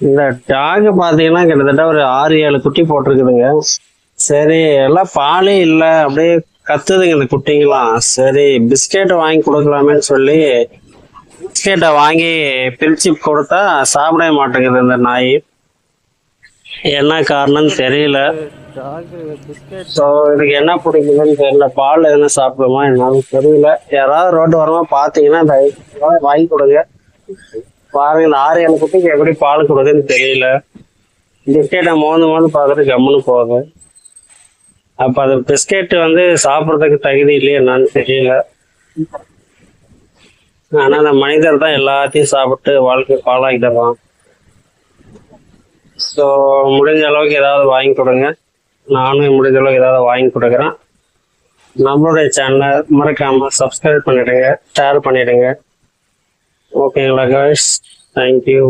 இந்த டாக் பாத்தீங்கன்னா கிட்டத்தட்ட ஒரு 6-7 குட்டி போட்டிருக்குதுங்க. சரி எல்லாம் பாலே இல்லை, அப்படியே கத்துதுங்க இந்த குட்டிங்களாம். சரி பிஸ்கெட் வாங்கி கொடுக்கலாமேன்னு சொல்லி பிஸ்கெட்டை வாங்கி பிரிச்சு கொடுத்தா சாப்பிடவே மாட்டேங்குது இந்த நாய். என்ன காரணம்னு தெரியல. ஸோ இதுக்கு என்ன பிடிக்குதுன்னு தெரியல. பால் எதுனா சாப்பிடுமா என்னன்னு தெரியல. யாராவது ரோட்டு வரமா பார்த்தீங்கன்னா வாங்கி கொடுங்க. பாருங்க இந்த 6-7 குட்டிக்கு எப்படி பால் கொடுக்குதுன்னு தெரியல. பிஸ்கெட்டை மோந்து பார்த்துட்டு கம்முன்னு போகுது. அப்ப அது பிஸ்கெட் வந்து சாப்பிட்றதுக்கு தகுதி இல்லையா என்னன்னு தெரியல. ஆனா அந்த மனிதர் தான் எல்லாத்தையும் சாப்பிட்டு வாழ்க்கை பாழாக்கிடுறான். ஸோ முடிஞ்ச அளவுக்கு ஏதாவது வாங்கி கொடுங்க. நானும் முடிஞ்ச அளவுக்கு ஏதாவது வாங்கி கொடுக்குறேன். நம்மளுடைய சேனலை மறக்காம சப்ஸ்கிரைப் பண்ணிடுங்க, ஷேர் பண்ணிடுங்க. ஓகேங்களா கைஸ்? தேங்க்யூ.